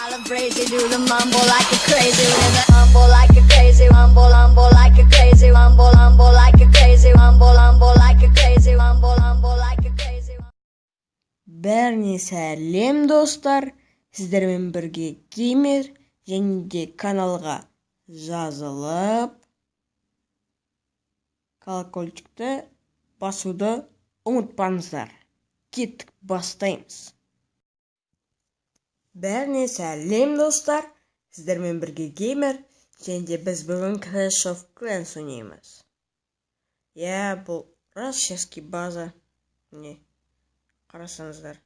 Wild and crazy, do the mumble like a crazy with a mumble like a crazy, mumble like a crazy, mumble like a crazy, mumble like a crazy, mumble like a crazy. Бәріне сәлем достар, сіздермен бірге геймер және де каналға жазылып колокольчикті басуды ұмытпаңыздар. Кеттік, бастаймыз. Бәріне сәлем достар, сіздермен бірге геймер және де біз бүгін Clash of Clans ойнаймыз. Бұл расчески база. Не? Қарасаңыздар.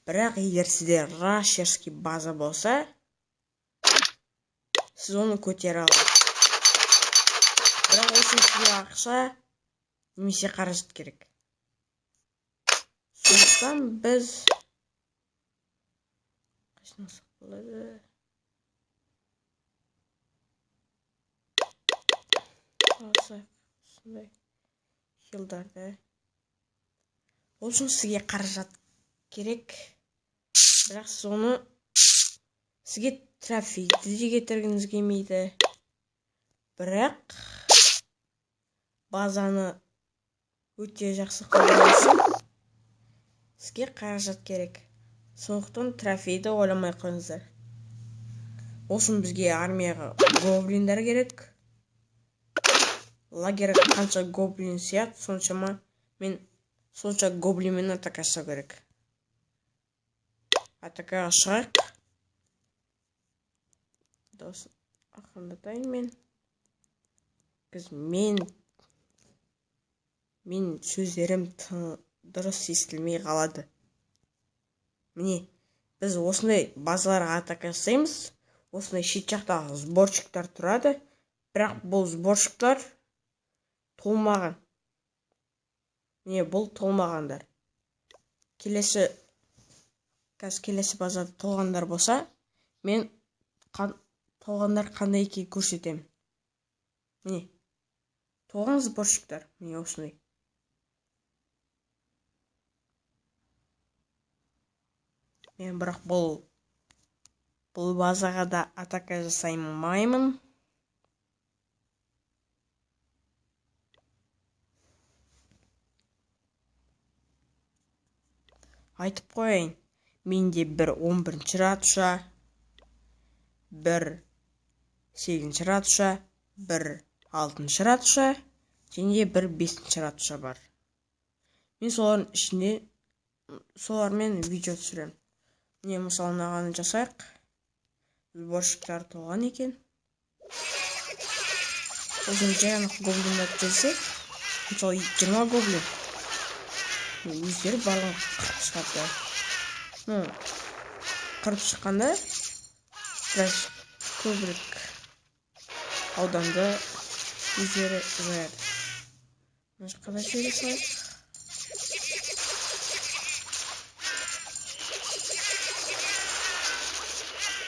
Бірақ егер сізде расчески база болса, сіз оны көтере аласыз. Бірақ үшін сізге ақша немесе қаражат керек. Сондықтан біз қайсыны болады? Осындай хилдарды. Ол үшін сізге қаражат керек. Бірақ сізге трофейді де кетіргіңіз келмейді. Бірақ базаны өте жақсы қылу үшін сізге қаражат керек. Сондықтан трофейді ойламай қойыңыздар. Ол үшін бізге армияға гоблиндар керек. Лагерге қанша гоблин сияды, сонша гоблинмен атака жасау керек. Атакаға шығайық. Даусын ақындатайын мен сөздерім дұрыс естілмей қалады. Міне, біз осындай базаларға атака жасаймыз. Осындай шет жақта сборщиктар тұрады. Бірақ бұл сборщиктар толмаған. Міне, бұл толмағандар. Келесі базада толғандар болса, мен толғандар қандай екенін көрсетемін. Міне, толған сборщиктар. Міне, осындай. Мен бірақ бұл базаға да атака жасай алмаймын. Айтып қойайын, менде бір 11-ші ратуша, бір 8-ші ратуша, бір 6-ші ратуша, және бір 5-ші ратуша бар. Мен солардың ішінде солармен видео түсіремін. Міне, мысалы мынаны жасайық. Сборщиктар толған екен. Өзім жаңа гоблиндар келсе, мысалы 20 гоблин. Өздері барлығын қырып шығарды. Қырып шыққанда біраз көбірек ауданды өздері жаяды. Мына жаққа да жер жасайық.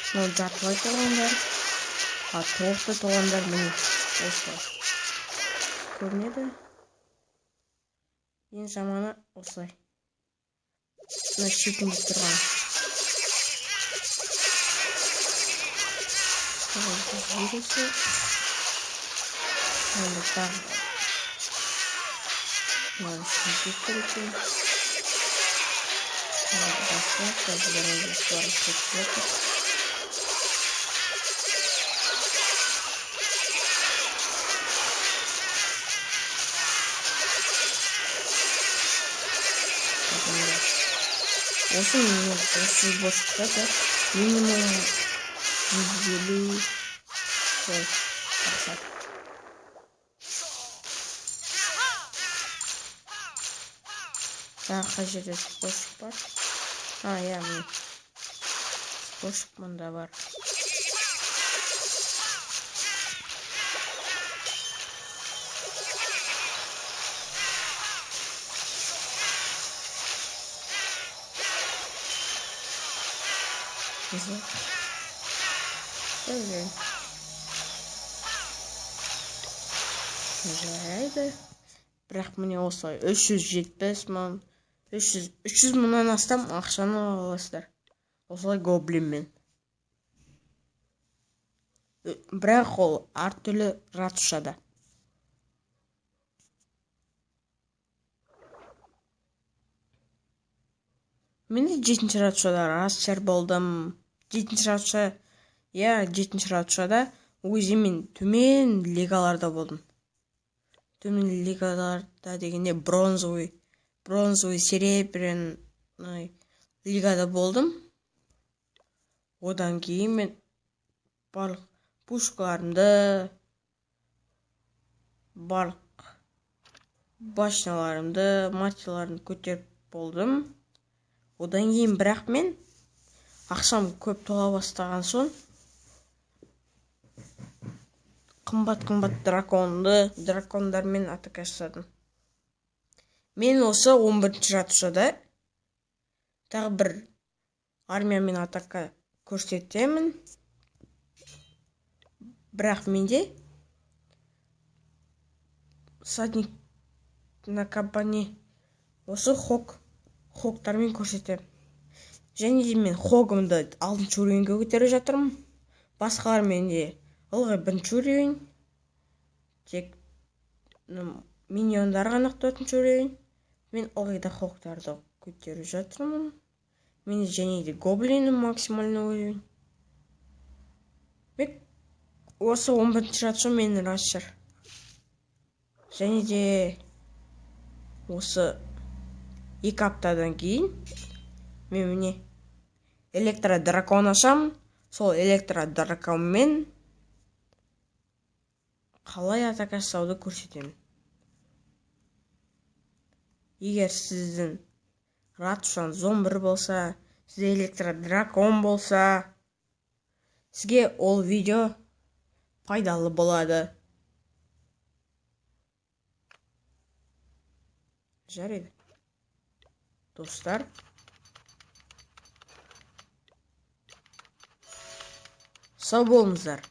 Жартылай толғандар, толықты толғандар міне осылай көрінеді. Ең жаманы осылай. Мына шетінде тұрған. Жиресі. Енді тағы. Мына шетінде тұрған. Енді басқа, қазіргі суарып кетіп. Осы сборщикта да минимум 150 ақша. Тағы қай жерде сборщик бар? Міне. Сборщик мұнда бар. Жарайды. Бірақ міне осылай 370 мың, 300 мыңнан астам ақшаны аласыздар. осылай гоблинмен. Бірақ ол әртүрлі ратушада. Мен де 7-ші ратушада расчар болдым. 7-ші ратушада өзімен төмен лигаларда болдым. Төмен лигаларда дегенде бронзовый, серебряный лигада болдым. Одан кейін мен барлық пушкаларымды, барлық башняларымды, матчаларымды көтеріп болдым. Одан кейін бірақ мен ақшам көп тола бастаған соң қымбат дракондармен атака жасадым. Мен осы 11-ші ратушада тағы бір армиямен атака көрсетемін. Бірақ менде садник на компания осы хоктармен көрсетемін. Және де мен хогымды 6-шы уровеньге көтеріп жатырмын. Басқалар менде ылғи 1-ші уровень. Тек миньондар ғана 4-ші уровень. Мен ылғи да хоктарды көтеріп жатырмын. Менде және де гоблинім максимальный уровень. Мен осы 11-ші ратуша менің расчар. Және де осы 2 аптадан кейін мен міне электродракон ашам. Сол электродраконмен қалай атака жасауды көрсетемін. Егер сіздің ратушан зомбір болса, сізде электродракон болса, сізге ол видео пайдалы болады. Жарайды. Достар, сау болыңыздар.